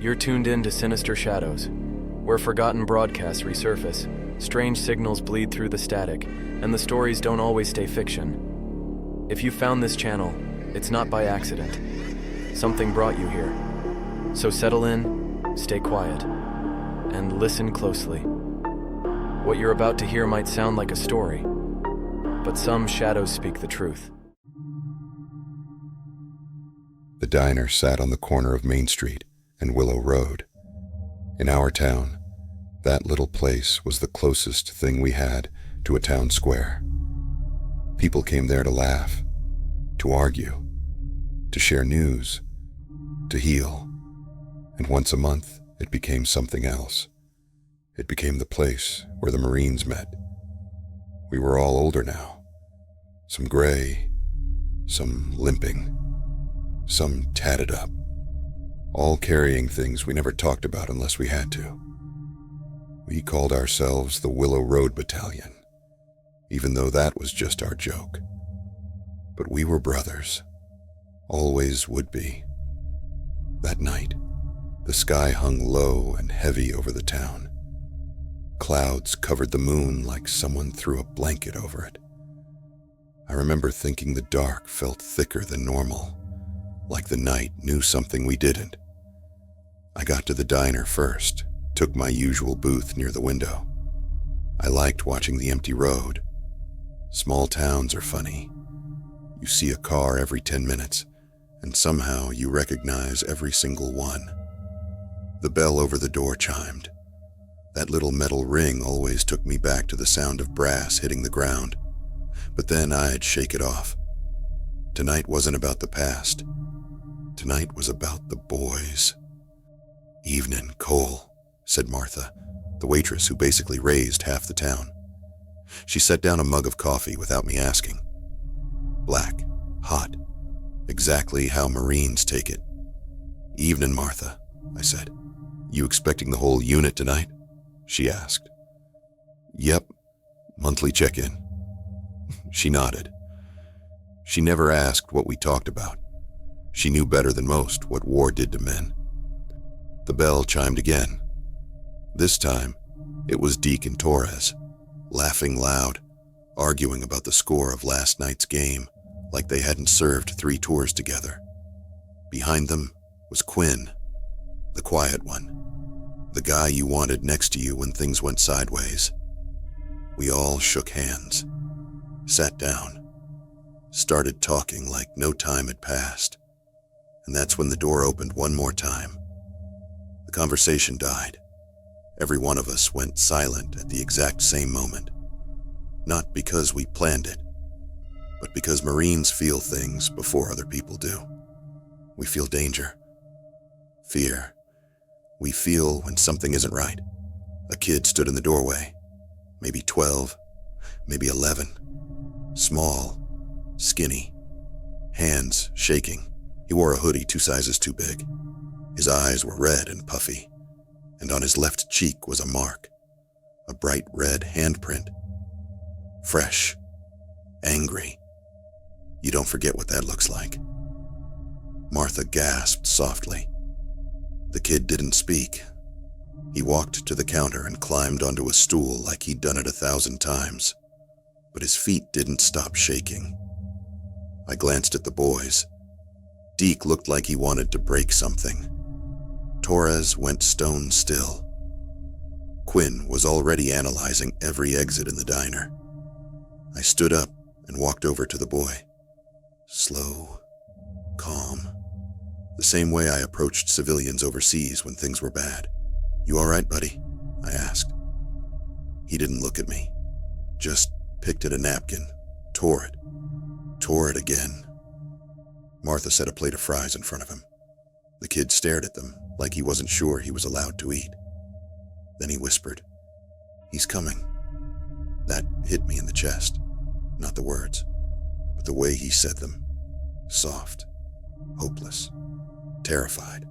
You're tuned in to Sinister Shadows, where forgotten broadcasts resurface, strange signals bleed through the static, and the stories don't always stay fiction. If you found this channel, it's not by accident. Something brought you here. So settle in, stay quiet, and listen closely. What you're about to hear might sound like a story, but some shadows speak the truth. The diner sat on the corner of Main Street and Willow Road. In our town, that little place was the closest thing we had to a town square. People came there to laugh, to argue, to share news, to heal. And once a month, it became something else. It became the place where the Marines met. We were all older now. Some gray, some limping, some tatted up, all carrying things we never talked about unless we had to. We called ourselves the Willow Road Battalion, even though that was just our joke. But we were brothers, always would be. That night, the sky hung low and heavy over the town. Clouds covered the moon like someone threw a blanket over it. I remember thinking the dark felt thicker than normal, like the night knew something we didn't. I got to the diner first, took my usual booth near the window. I liked watching the empty road. Small towns are funny. You see a car every 10 minutes, and somehow you recognize every single one. The bell over the door chimed. That little metal ring always took me back to the sound of brass hitting the ground, but then I'd shake it off. Tonight wasn't about the past. Tonight was about the boys. "Evenin', Cole," said Martha, the waitress who basically raised half the town. She set down a mug of coffee without me asking. Black, hot, exactly how Marines take it. "Evenin', Martha," I said. "You expecting the whole unit tonight?" she asked. "Yep, monthly check-in." She nodded. She never asked what we talked about. She knew better than most what war did to men. The bell chimed again. This time, it was Deacon Torres, laughing loud, arguing about the score of last night's game, like they hadn't served 3 tours together. Behind them was Quinn, the quiet one, the guy you wanted next to you when things went sideways. We all shook hands, sat down, started talking like no time had passed. And that's when the door opened one more time. The conversation died. Every one of us went silent at the exact same moment. Not because we planned it, but because Marines feel things before other people do. We feel danger, fear. We feel when something isn't right. A kid stood in the doorway, maybe 12, maybe 11. Small, skinny, hands shaking. He wore a hoodie 2 sizes too big. His eyes were red and puffy, and on his left cheek was a mark, a bright red handprint. Fresh, angry. You don't forget what that looks like. Martha gasped softly. The kid didn't speak. He walked to the counter and climbed onto a stool like he'd done it 1,000 times, but his feet didn't stop shaking. I glanced at the boys. Deke looked like he wanted to break something. Torres went stone still. Quinn was already analyzing every exit in the diner. I stood up and walked over to the boy. Slow, calm. The same way I approached civilians overseas when things were bad. "You all right, buddy?" I asked. He didn't look at me, just picked at a napkin, tore it again. Martha set a plate of fries in front of him. The kid stared at them like he wasn't sure he was allowed to eat. Then he whispered, "He's coming." That hit me in the chest, not the words, but the way he said them. Soft, hopeless, terrified.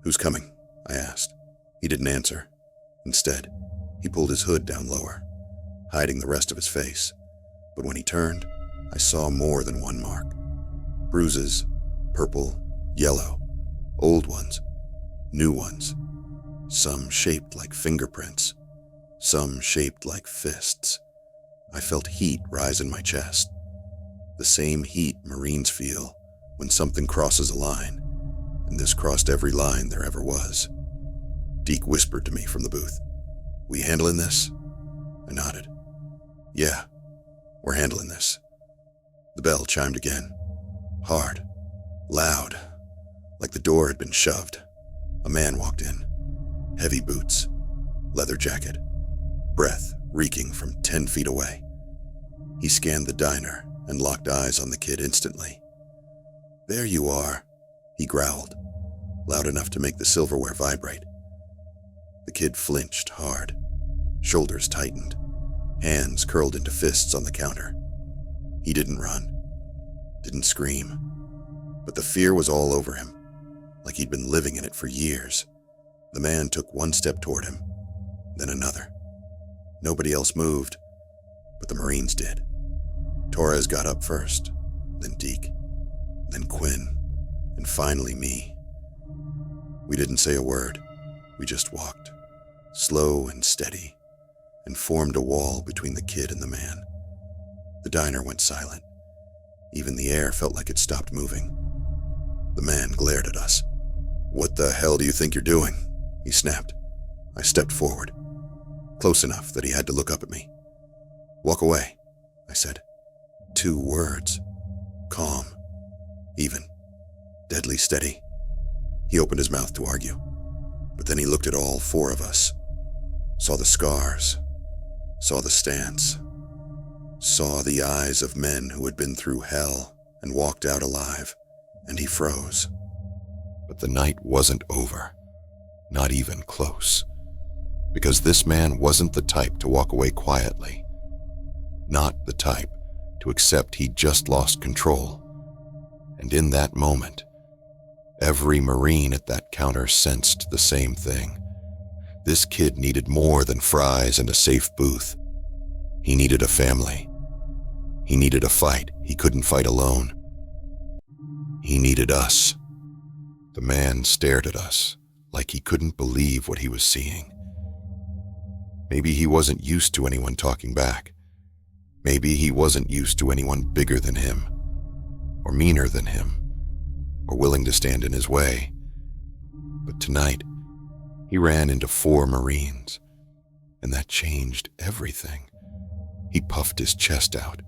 "Who's coming?" I asked. He didn't answer. Instead, he pulled his hood down lower, hiding the rest of his face. But when he turned, I saw more than one mark. Bruises, purple, yellow, old ones, New ones. Some shaped like fingerprints. Some shaped like fists. I felt heat rise in my chest. The same heat Marines feel when something crosses a line, and this crossed every line there ever was. Deke whispered to me from the booth, "We handling this?" I nodded. "Yeah, we're handling this." The bell chimed again. Hard. Loud. Like the door had been shoved. A man walked in. Heavy boots. Leather jacket. Breath reeking from 10 feet away. He scanned the diner and locked eyes on the kid instantly. "There you are," he growled, loud enough to make the silverware vibrate. The kid flinched hard. Shoulders tightened. Hands curled into fists on the counter. He didn't run. Didn't scream. But the fear was all over him, like he'd been living in it for years. The man took one step toward him, then another. Nobody else moved, but the Marines did. Torres got up first, then Deke, then Quinn, and finally me. We didn't say a word. We just walked, slow and steady, and formed a wall between the kid and the man. The diner went silent. Even the air felt like it stopped moving. The man glared at us. "What the hell do you think you're doing?" he snapped. I stepped forward, close enough that he had to look up at me. "Walk away," I said. 2 words. Calm. Even. Deadly steady. He opened his mouth to argue, but then he looked at all 4 of us. Saw the scars. Saw the stance. Saw the eyes of men who had been through hell and walked out alive, and he froze. But the night wasn't over. Not even close. Because this man wasn't the type to walk away quietly. Not the type to accept he'd just lost control. And in that moment, every Marine at that counter sensed the same thing. This kid needed more than fries and a safe booth. He needed a family. He needed a fight he couldn't fight alone. He needed us. The man stared at us like he couldn't believe what he was seeing. Maybe he wasn't used to anyone talking back. Maybe he wasn't used to anyone bigger than him, or meaner than him, or willing to stand in his way. But tonight, he ran into 4 Marines, and that changed everything. He puffed his chest out,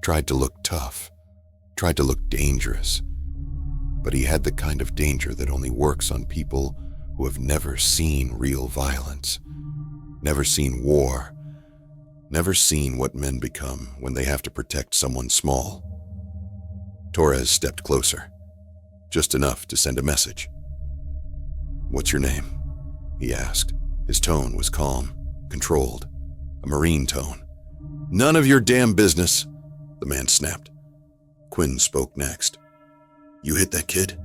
tried to look tough, tried to look dangerous. But he had the kind of danger that only works on people who have never seen real violence, never seen war, never seen what men become when they have to protect someone small. Torres stepped closer, just enough to send a message. "What's your name?" he asked. His tone was calm, controlled, a Marine tone. "None of your damn business," the man snapped. Quinn spoke next. "You hit that kid?"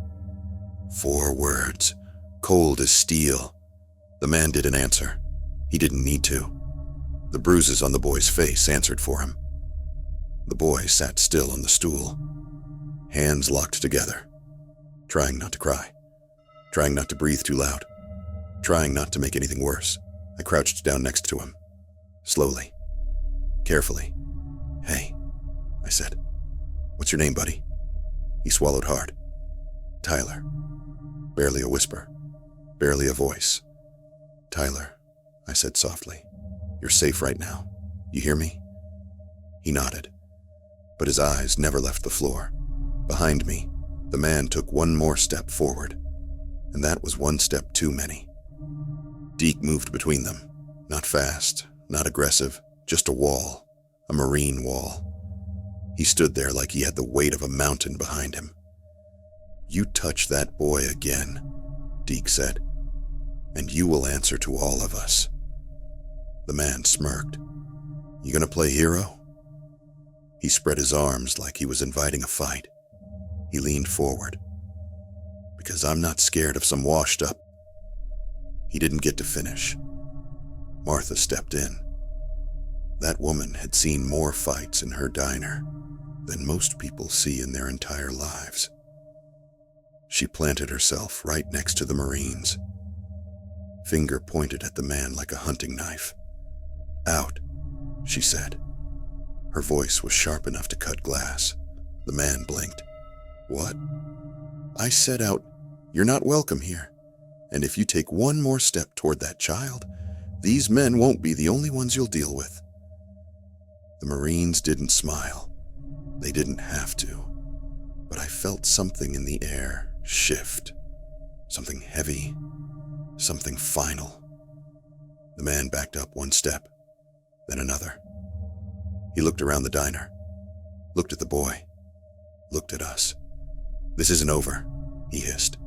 4 words, cold as steel. The man didn't answer. He didn't need to. The bruises on the boy's face answered for him. The boy sat still on the stool, hands locked together, trying not to cry, trying not to breathe too loud, trying not to make anything worse. I crouched down next to him, slowly, carefully. "Hey," I said. "What's your name, buddy?" He swallowed hard. "Tyler." Barely a whisper, barely a voice. "Tyler," I said softly. "You're safe right now. You hear me?" He nodded, but his eyes never left the floor. Behind me, the man took one more step forward, and that was one step too many. Deke moved between them, not fast, not aggressive, just a wall, a Marine wall. He stood there like he had the weight of a mountain behind him. "You touch that boy again," Deke said, "and you will answer to all of us." The man smirked. "You gonna play hero?" He spread his arms like he was inviting a fight. He leaned forward. "Because I'm not scared of some washed up." He didn't get to finish. Martha stepped in. That woman had seen more fights in her diner than most people see in their entire lives. She planted herself right next to the Marines. Finger pointed at the man like a hunting knife. "Out," she said. Her voice was sharp enough to cut glass. The man blinked. "What?" "I said out. You're not welcome here. And if you take one more step toward that child, these men won't be the only ones you'll deal with." The Marines didn't smile. They didn't have to. But I felt something in the air shift. Something heavy. Something final. The man backed up one step, then another. He looked around the diner, looked at the boy, looked at us. "This isn't over," he hissed.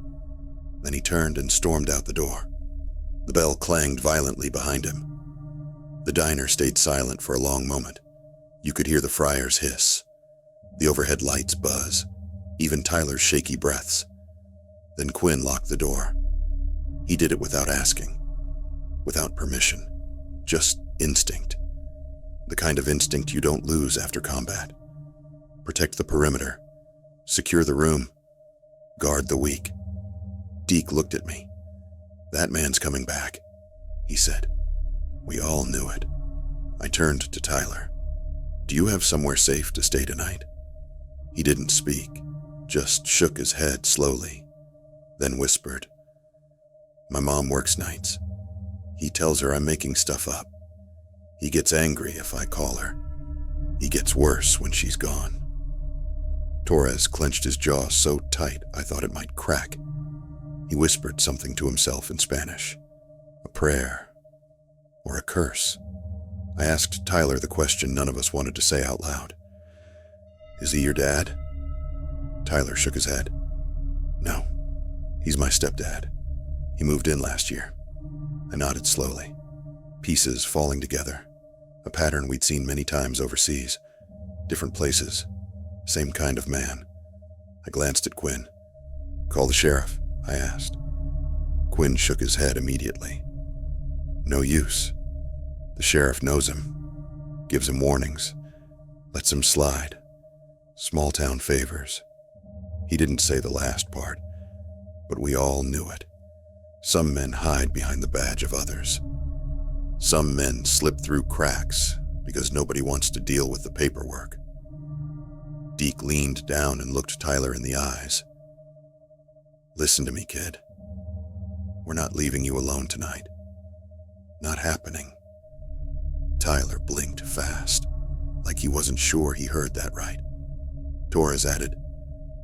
Then he turned and stormed out the door. The bell clanged violently behind him. The diner stayed silent for a long moment. You could hear the fryers hiss, the overhead lights buzz, even Tyler's shaky breaths. Then Quinn locked the door. He did it without asking, without permission, just instinct. The kind of instinct you don't lose after combat. Protect the perimeter, secure the room, guard the weak. Deke looked at me. "That man's coming back," he said. We all knew it. I turned to Tyler. "Do you have somewhere safe to stay tonight?" He didn't speak, just shook his head slowly, then whispered, "My mom works nights. He tells her I'm making stuff up. He gets angry if I call her. He gets worse when she's gone." Torres clenched his jaw so tight I thought it might crack. He whispered something to himself in Spanish, a prayer or a curse. I asked Tyler the question none of us wanted to say out loud. "Is he your dad?" Tyler shook his head. "No, he's my stepdad. He moved in last year." I nodded slowly, pieces falling together, a pattern we'd seen many times overseas. Different places, same kind of man. I glanced at Quinn. "Call the sheriff," I asked. Quinn shook his head immediately. "No use. The sheriff knows him, gives him warnings, lets him slide. Small town favors." He didn't say the last part, but we all knew it. Some men hide behind the badge of others. Some men slip through cracks because nobody wants to deal with the paperwork. Deke leaned down and looked Tyler in the eyes. "Listen to me, kid. We're not leaving you alone tonight. Not happening." Tyler blinked fast, like he wasn't sure he heard that right. Torres added,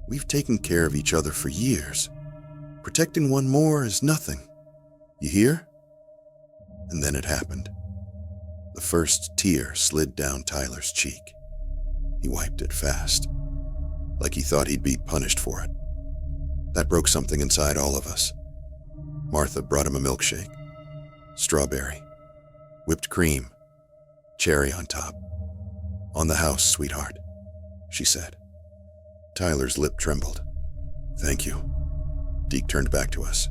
"We've taken care of each other for years. Protecting one more is nothing. You hear?" And then it happened. The first tear slid down Tyler's cheek. He wiped it fast, like he thought he'd be punished for it. That broke something inside all of us. Martha brought him a milkshake. Strawberry, whipped cream, cherry on top. "On the house, sweetheart," she said. Tyler's lip trembled. "Thank you." Deke turned back to us.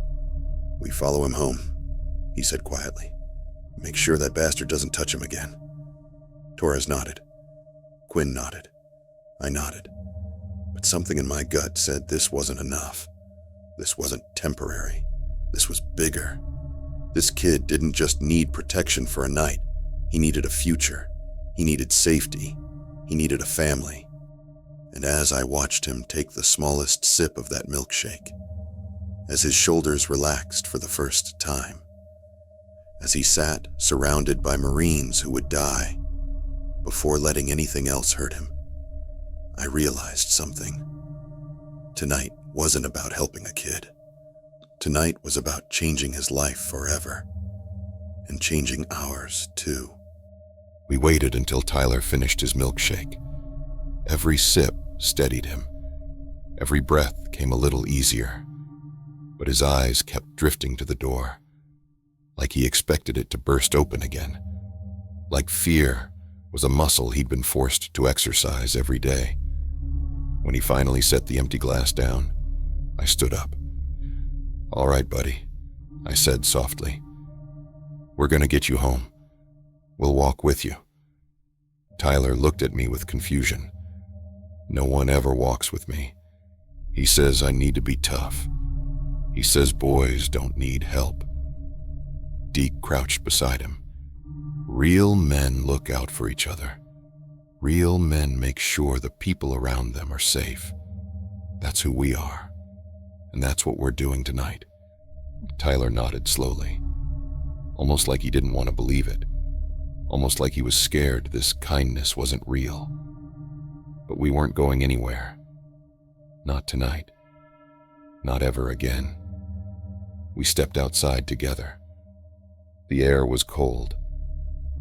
"We follow him home," he said quietly. "Make sure that bastard doesn't touch him again." Torres nodded. Quinn nodded. I nodded. But something in my gut said this wasn't enough. This wasn't temporary. This was bigger. This kid didn't just need protection for a night. He needed a future. He needed safety. He needed a family. And as I watched him take the smallest sip of that milkshake, as his shoulders relaxed for the first time, as he sat surrounded by Marines who would die before letting anything else hurt him, I realized something. Tonight wasn't about helping a kid. Tonight was about changing his life forever, and changing ours too. We waited until Tyler finished his milkshake. Every sip steadied him. Every breath came a little easier, but his eyes kept drifting to the door, like he expected it to burst open again, like fear was a muscle he'd been forced to exercise every day. When he finally set the empty glass down, I stood up. "All right, buddy," I said softly. "We're gonna get you home. We'll walk with you." Tyler looked at me with confusion. No one ever walks with me. He says I need to be tough. He says boys don't need help. Deke crouched beside him. Real men look out for each other. Real men make sure the people around them are safe. That's who we are. And that's what we're doing tonight. Tyler nodded slowly, almost like he didn't want to believe it, almost like he was scared this kindness wasn't real. But we weren't going anywhere. Not tonight. Not ever again. We stepped outside together. The air was cold.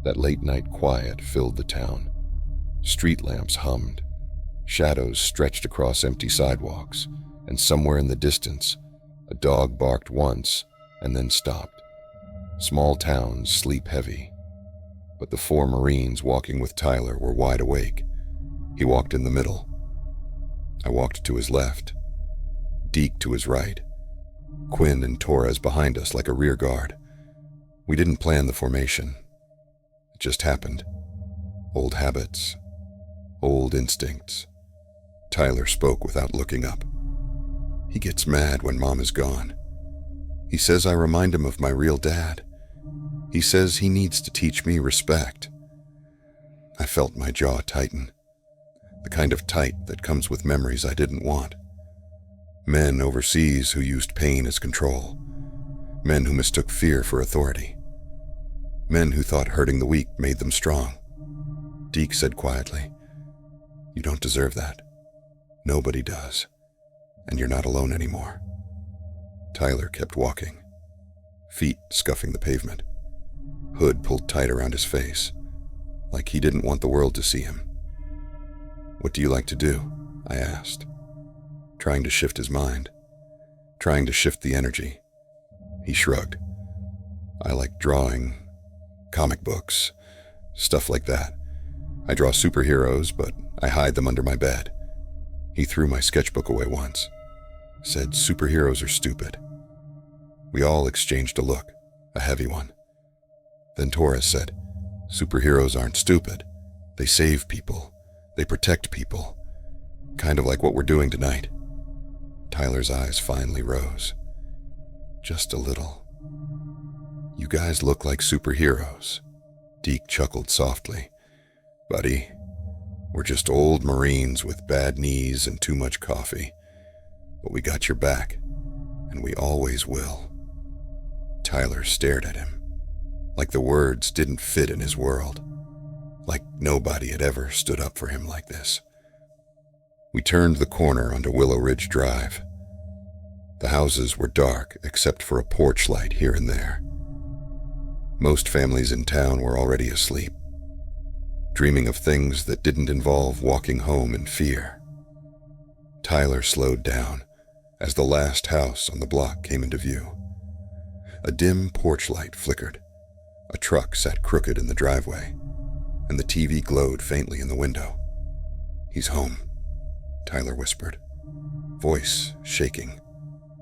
That late-night quiet filled the town. Street lamps hummed. Shadows stretched across empty sidewalks, and somewhere in the distance, a dog barked once and then stopped. Small towns sleep heavy, but the 4 Marines walking with Tyler were wide awake. He walked in the middle. I walked to his left, Deke to his right, Quinn and Torres behind us like a rear guard. We didn't plan the formation. It just happened. Old habits, old instincts. Tyler spoke without looking up. He gets mad when Mom is gone. He says I remind him of my real dad. He says he needs to teach me respect. I felt my jaw tighten, the kind of tight that comes with memories I didn't want. Men overseas who used pain as control. Men who mistook fear for authority. Men who thought hurting the weak made them strong. Deke said quietly, "You don't deserve that. Nobody does. And you're not alone anymore." Tyler kept walking, feet scuffing the pavement, hood pulled tight around his face, like he didn't want the world to see him. "What do you like to do?" I asked, trying to shift his mind, trying to shift the energy. He shrugged. "I like drawing, comic books, stuff like that. I draw superheroes, but I hide them under my bed." He threw my sketchbook away once, said superheroes are stupid. We all exchanged a look, a heavy one. Then Torres said, "Superheroes aren't stupid. They save people. They protect people. Kind of like what we're doing tonight." Tyler's eyes finally rose. Just a little. "You guys look like superheroes." Deke chuckled softly. "Buddy, we're just old Marines with bad knees and too much coffee. But we got your back, and we always will." Tyler stared at him, like the words didn't fit in his world, like nobody had ever stood up for him like this. We turned the corner onto Willow Ridge Drive. The houses were dark except for a porch light here and there. Most families in town were already asleep, dreaming of things that didn't involve walking home in fear. Tyler slowed down as the last house on the block came into view. A dim porch light flickered. A truck sat crooked in the driveway, and the TV glowed faintly in the window. "He's home," Tyler whispered, voice shaking,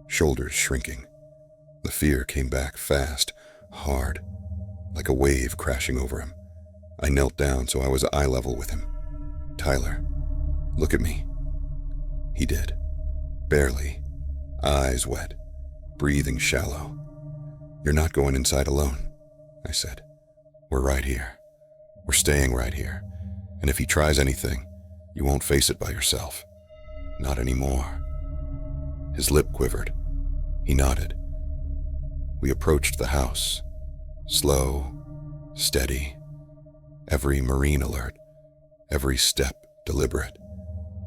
shoulders shrinking. The fear came back fast, hard, like a wave crashing over him. I knelt down so I was eye level with him. "Tyler, look at me." He did, barely, eyes wet, breathing shallow. "You're not going inside alone," I said. "We're right here. We're staying right here. And if he tries anything, you won't face it by yourself. Not anymore." His lip quivered. He nodded. We approached the house, slow, steady, every Marine alert, every step deliberate.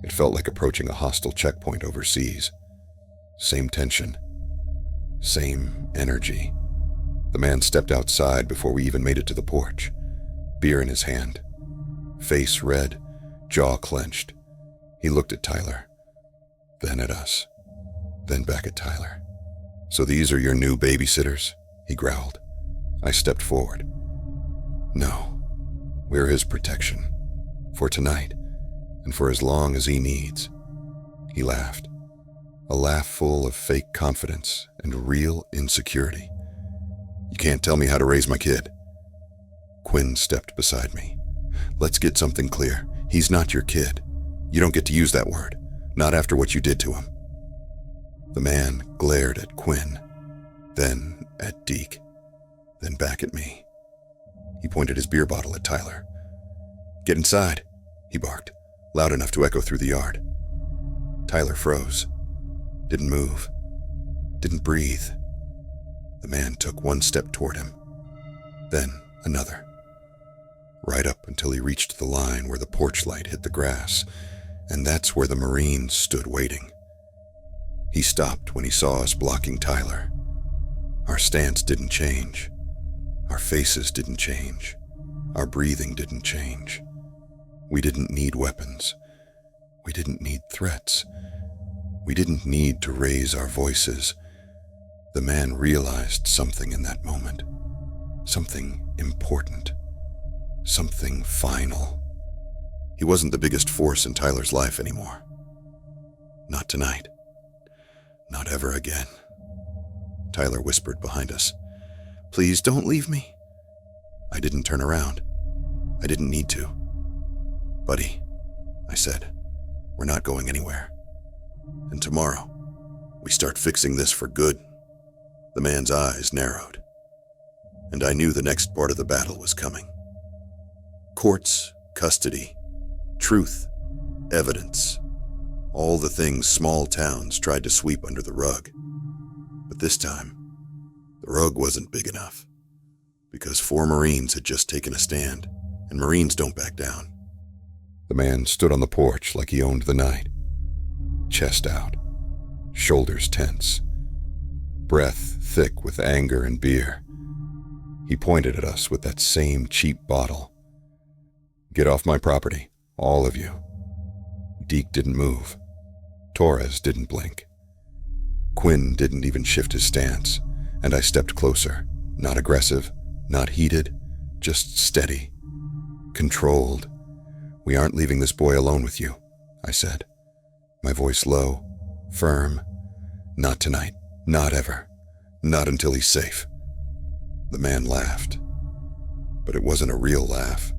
It felt like approaching a hostile checkpoint overseas. Same tension, same energy. The man stepped outside before we even made it to the porch, beer in his hand, face red, jaw clenched. He looked at Tyler, then at us, then back at Tyler. "So these are your new babysitters?" he growled. I stepped forward. "No, we're his protection, for tonight, and for as long as he needs." He laughed, a laugh full of fake confidence and real insecurity. "You can't tell me how to raise my kid." Quinn stepped beside me. "Let's get something clear. He's not your kid. You don't get to use that word, not after what you did to him." The man glared at Quinn, then at Deke, then back at me. He pointed his beer bottle at Tyler. "Get inside," he barked, loud enough to echo through the yard. Tyler froze, didn't move, didn't breathe. The man took one step toward him, then another, right up until he reached the line where the porch light hit the grass, and that's where the Marines stood waiting. He stopped when he saw us blocking Tyler. Our stance didn't change. Our faces didn't change. Our breathing didn't change. We didn't need weapons. We didn't need threats. We didn't need to raise our voices. The man realized something in that moment. Something important. Something final. He wasn't the biggest force in Tyler's life anymore. Not tonight. Not ever again. Tyler whispered behind us, "Please don't leave me." I didn't turn around. I didn't need to. "Buddy," I said, "we're not going anywhere. And tomorrow, we start fixing this for good." The man's eyes narrowed, and I knew the next part of the battle was coming. Courts, custody, truth, evidence, all the things small towns tried to sweep under the rug. But this time, the rug wasn't big enough, because 4 Marines had just taken a stand, and Marines don't back down. The man stood on the porch like he owned the night, chest out, shoulders tense, breath thick with anger and beer. He pointed at us with that same cheap bottle. "Get off my property, all of you." Deke didn't move. Torres didn't blink. Quinn didn't even shift his stance, and I stepped closer, not aggressive, not heated, just steady, controlled. "We aren't leaving this boy alone with you," I said, my voice low, firm. "Not tonight, not ever, not until he's safe." The man laughed, but it wasn't a real laugh.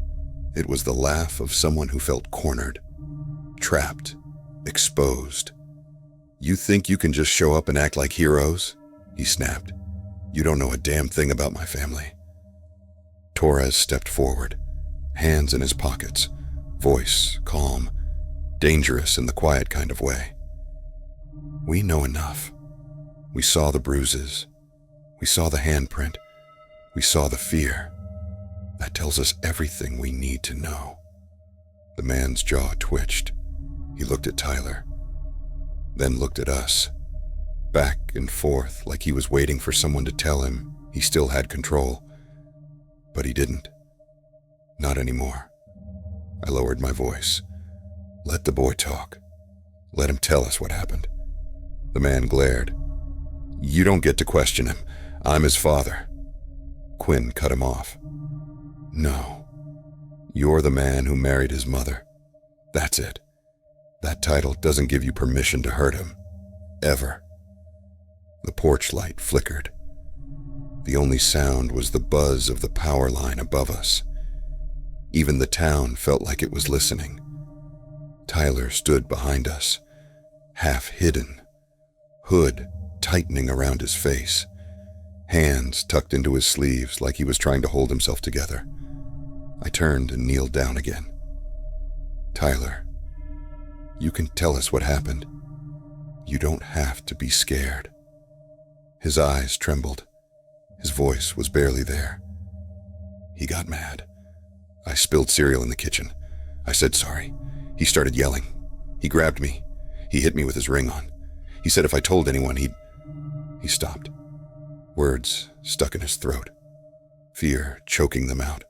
It was the laugh of someone who felt cornered, trapped, exposed. "You think you can just show up and act like heroes?" he snapped. "You don't know a damn thing about my family." Torres stepped forward, hands in his pockets, voice calm, dangerous in the quiet kind of way. "We know enough. We saw the bruises. We saw the handprint. We saw the fear. That tells us everything we need to know." The man's jaw twitched. He looked at Tyler, then looked at us, back and forth like he was waiting for someone to tell him he still had control. But he didn't. Not anymore. I lowered my voice. "Let the boy talk. Let him tell us what happened." The man glared. "You don't get to question him. I'm his father." Quinn cut him off. "No. You're the man who married his mother. That's it. That title doesn't give you permission to hurt him. Ever." The porch light flickered. The only sound was the buzz of the power line above us. Even the town felt like it was listening. Tyler stood behind us, half hidden, hood tightening around his face, hands tucked into his sleeves like he was trying to hold himself together. I turned and kneeled down again. "Tyler, you can tell us what happened. You don't have to be scared." His eyes trembled. His voice was barely there. He got mad. I spilled cereal in the kitchen. I said sorry. He started yelling. He grabbed me. He hit me with his ring on. He said if I told anyone, He stopped. Words stuck in his throat. Fear choking them out.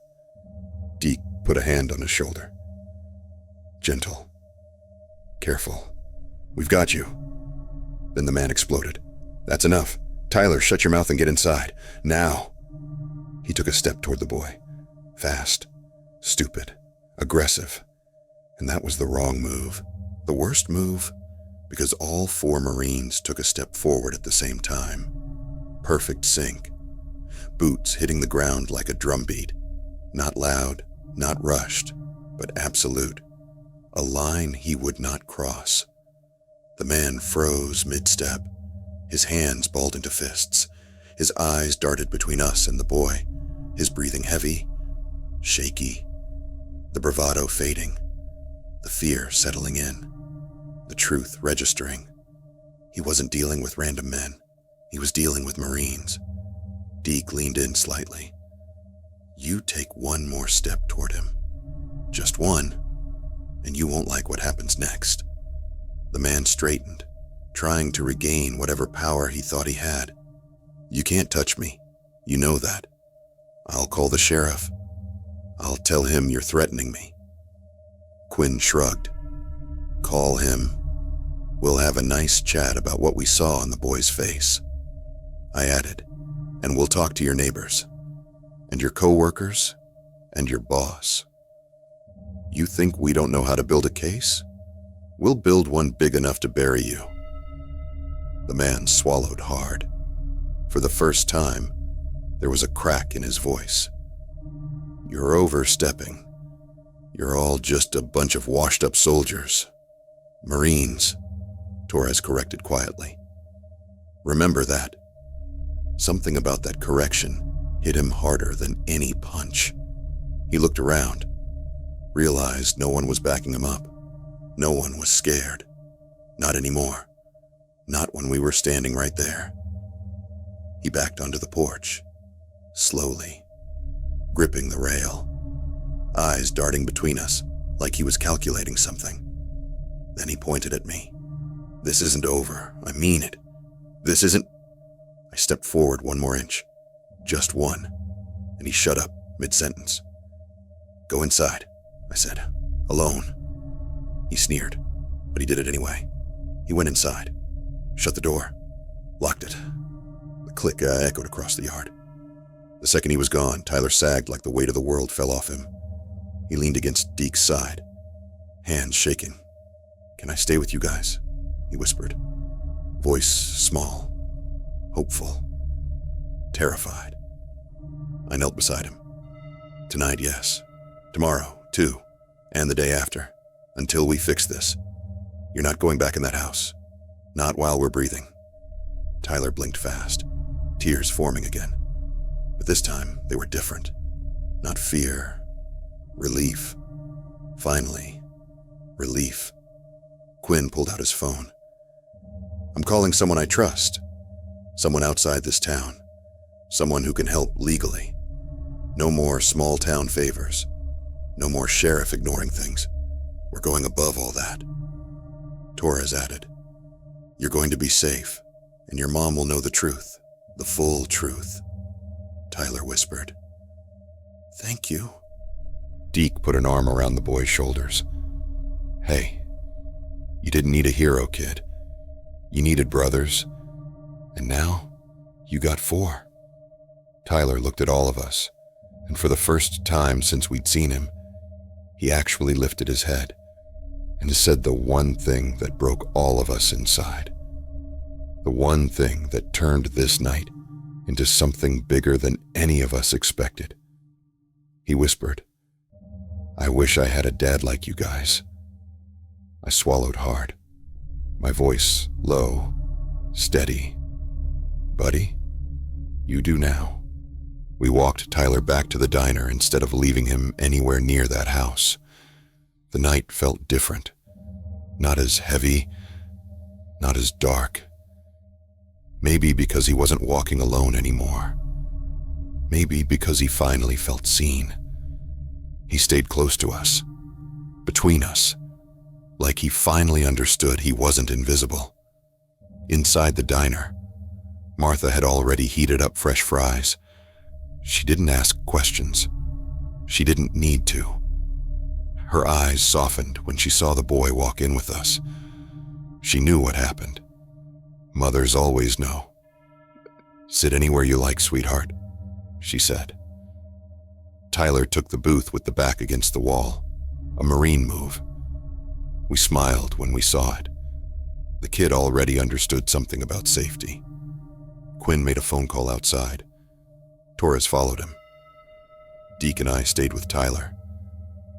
Deke put a hand on his shoulder. "Gentle. Careful. We've got you." Then the man exploded. "That's enough. Tyler, shut your mouth and get inside. Now." He took a step toward the boy. Fast, stupid, aggressive. And that was the wrong move. The worst move, because all 4 Marines took a step forward at the same time. Perfect sync. Boots hitting the ground like a drumbeat. Not loud, not rushed, but absolute. A line he would not cross. The man froze mid-step, His hands balled into fists. His eyes darted between us and the boy, his breathing heavy, shaky, the bravado fading, the fear settling in, the truth registering. He wasn't dealing with random men. He was dealing with Marines. Deke leaned in slightly. You take one more step toward him. Just one, and you won't like what happens next. The man straightened, trying to regain whatever power he thought he had. You can't touch me. You know that. I'll call the sheriff. I'll tell him you're threatening me. Quinn shrugged. Call him. We'll have a nice chat about what we saw on the boy's face. I added, and we'll talk to your neighbors, and your co-workers, and your boss. You think we don't know how to build a case? We'll build one big enough to bury you. The man swallowed hard. For the first time, there was a crack in his voice. You're overstepping. You're all just a bunch of washed-up soldiers. Marines, Torres corrected quietly. Remember that. Something about that correction hit him harder than any punch. He looked around, realized no one was backing him up. No one was scared. Not anymore. Not when we were standing right there. He backed onto the porch, slowly, gripping the rail, eyes darting between us like he was calculating something. Then he pointed at me. This isn't over. I mean it. This isn't... I stepped forward one more inch. Just one. And he shut up mid-sentence. Go inside, I said. Alone. He sneered, but he did it anyway. He went inside, shut the door, locked it. The click echoed across the yard. The second he was gone, Tyler sagged like the weight of the world fell off him. He leaned against Deke's side, hands shaking. Can I stay with you guys? He whispered. Voice small, hopeful, terrified. I knelt beside him. Tonight, yes. Tomorrow, too. And the day after. Until we fix this. You're not going back in that house. Not while we're breathing. Tyler blinked fast, tears forming again. But this time, they were different. Not fear. Relief. Finally, relief. Quinn pulled out his phone. I'm calling someone I trust. Someone outside this town. Someone who can help legally. No more small-town favors. No more sheriff ignoring things. We're going above all that. Torres added, You're going to be safe, and your mom will know the truth, the full truth. Tyler whispered, Thank you. Deke put an arm around the boy's shoulders. Hey, you didn't need a hero, kid. You needed brothers, and now you got 4. Tyler looked at all of us, and for the first time since we'd seen him, he actually lifted his head and said the one thing that broke all of us inside. The one thing that turned this night into something bigger than any of us expected. He whispered, I wish I had a dad like you guys. I swallowed hard, my voice low, steady. Buddy, you do now. We walked Tyler back to the diner instead of leaving him anywhere near that house. The night felt different. Not as heavy, not as dark. Maybe because he wasn't walking alone anymore. Maybe because he finally felt seen. He stayed close to us, between us, like he finally understood he wasn't invisible. Inside the diner, Martha had already heated up fresh fries. She didn't ask questions. She didn't need to. Her eyes softened when she saw the boy walk in with us. She knew what happened. Mothers always know. Sit anywhere you like, sweetheart, she said. Tyler took the booth with the back against the wall, a Marine move. We smiled when we saw it. The kid already understood something about safety. Quinn made a phone call outside. Torres followed him. Deke and I stayed with Tyler.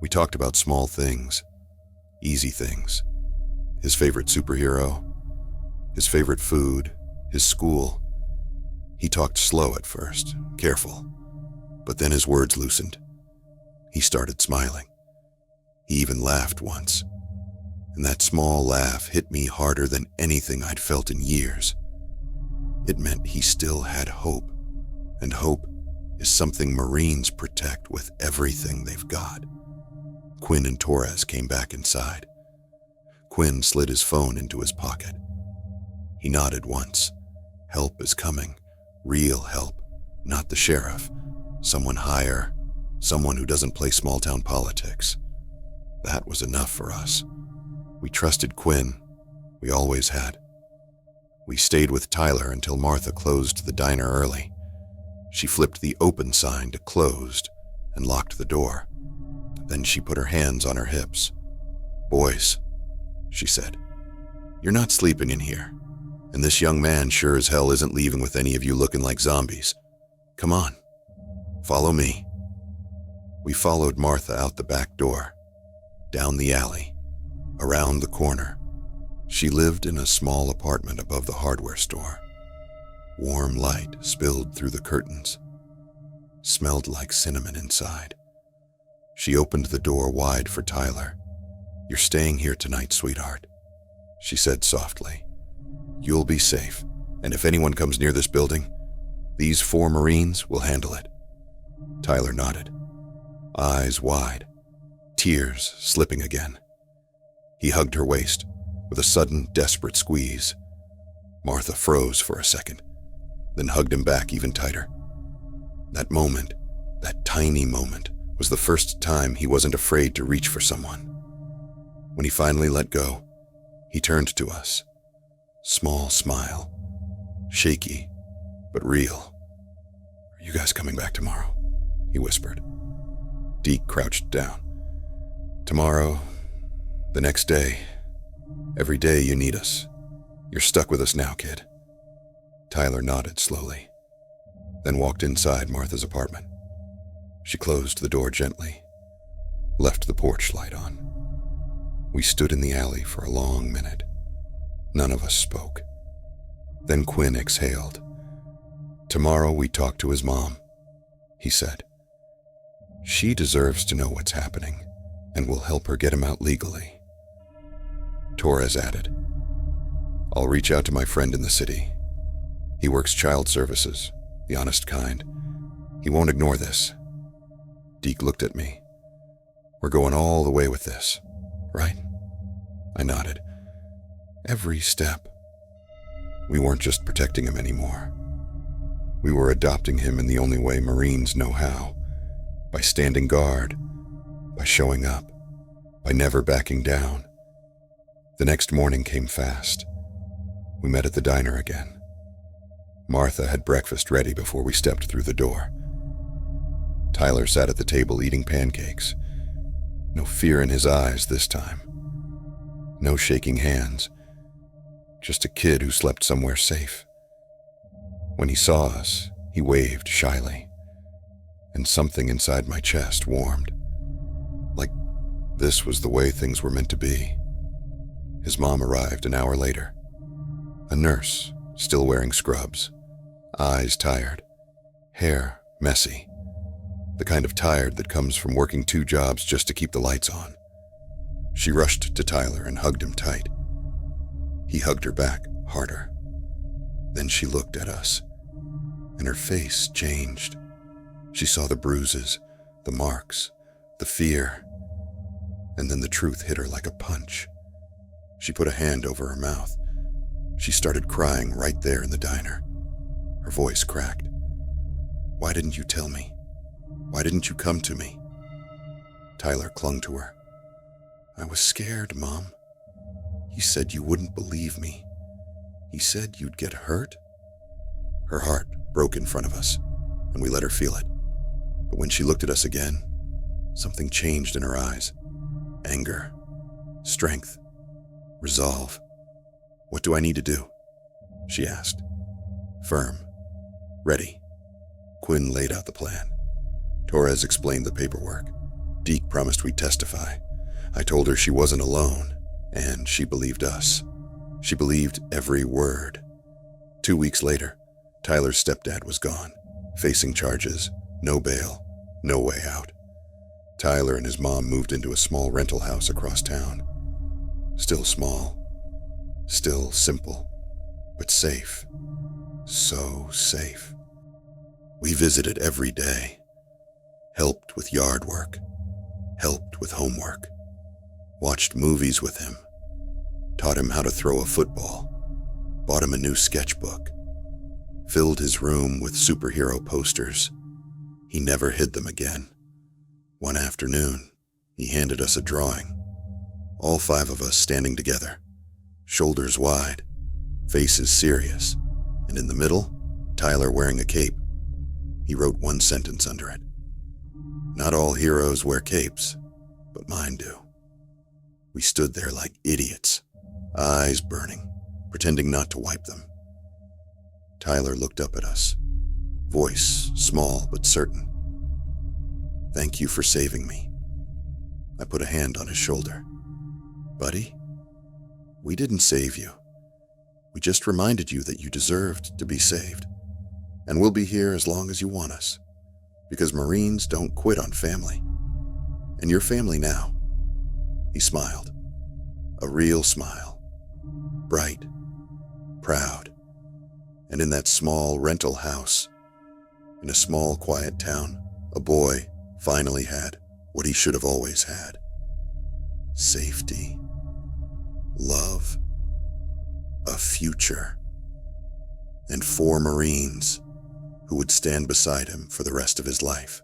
We talked about small things, easy things. His favorite superhero, his favorite food, his school. He talked slow at first, careful, but then his words loosened. He started smiling. He even laughed once, and that small laugh hit me harder than anything I'd felt in years. It meant he still had hope, and hope is something Marines protect with everything they've got. Quinn and Torres came back inside. Quinn slid his phone into his pocket. He nodded once. Help is coming. Real help. Not the sheriff. Someone higher. Someone who doesn't play small-town politics. That was enough for us. We trusted Quinn. We always had. We stayed with Tyler until Martha closed the diner early. She flipped the open sign to closed and locked the door. Then she put her hands on her hips. "Boys," she said, "you're not sleeping in here. And this young man sure as hell isn't leaving with any of you looking like zombies. Come on, follow me." We followed Martha out the back door, down the alley, around the corner. She lived in a small apartment above the hardware store. Warm light spilled through the curtains. Smelled like cinnamon inside. She opened the door wide for Tyler. "You're staying here tonight, sweetheart," she said softly. "You'll be safe, and if anyone comes near this building, these 4 Marines will handle it." Tyler nodded, eyes wide, tears slipping again. He hugged her waist with a sudden, desperate squeeze. Martha froze for a second, then hugged him back even tighter. That moment, that tiny moment, was the first time he wasn't afraid to reach for someone. When he finally let go, he turned to us. Small smile, shaky, but real. "Are you guys coming back tomorrow?" he whispered. Deke crouched down. "Tomorrow, the next day, every day you need us. You're stuck with us now, kid." Tyler nodded slowly, then walked inside Martha's apartment. She closed the door gently, left the porch light on. We stood in the alley for a long minute. None of us spoke. Then Quinn exhaled. "Tomorrow we talk to his mom," he said. "She deserves to know what's happening, and we'll help her get him out legally." Torres added, "I'll reach out to my friend in the city. He works child services, the honest kind. He won't ignore this." Deke looked at me. "We're going all the way with this, right?" I nodded. "Every step." We weren't just protecting him anymore. We were adopting him in the only way Marines know how, by standing guard, by showing up, by never backing down. The next morning came fast. We met at the diner again. Martha had breakfast ready before we stepped through the door. Tyler sat at the table eating pancakes. No fear in his eyes this time. No shaking hands. Just a kid who slept somewhere safe. When he saw us, he waved shyly, and something inside my chest warmed. Like this was the way things were meant to be. His mom arrived an hour later. A nurse, still wearing scrubs, eyes tired, hair messy. The kind of tired that comes from working 2 jobs just to keep the lights on. She rushed to Tyler and hugged him tight. He hugged her back harder. Then she looked at us, and her face changed. She saw the bruises, the marks, the fear, and then the truth hit her like a punch. She put a hand over her mouth. She started crying right there in the diner. Her voice cracked. "Why didn't you tell me? Why didn't you come to me?" Tyler clung to her. "I was scared, Mom. He said you wouldn't believe me. He said you'd get hurt." Her heart broke in front of us, and we let her feel it. But when she looked at us again, something changed in her eyes. Anger, strength, resolve. "What do I need to do?" she asked. Firm. Ready. Quinn laid out the plan. Torres explained the paperwork. Deke promised we'd testify. I told her she wasn't alone, and she believed us. She believed every word. 2 weeks later, Tyler's stepdad was gone, facing charges, no bail, no way out. Tyler and his mom moved into a small rental house across town. Still small, still simple, but safe. So safe. We visited every day, helped with yard work, helped with homework, watched movies with him, taught him how to throw a football, bought him a new sketchbook, filled his room with superhero posters. He never hid them again. One afternoon, he handed us a drawing, all 5 of us standing together, shoulders wide, faces serious, and in the middle, Tyler wearing a cape. He wrote one sentence under it. Not all heroes wear capes, but mine do. We stood there like idiots, eyes burning, pretending not to wipe them. Tyler looked up at us, voice small but certain. "Thank you for saving me." I put a hand on his shoulder. "Buddy, we didn't save you. We just reminded you that you deserved to be saved. And we'll be here as long as you want us, because Marines don't quit on family. And you're family now." He smiled, a real smile, bright, proud. And in that small rental house, in a small quiet town, a boy finally had what he should have always had: safety, love, a future, and 4 Marines who would stand beside him for the rest of his life.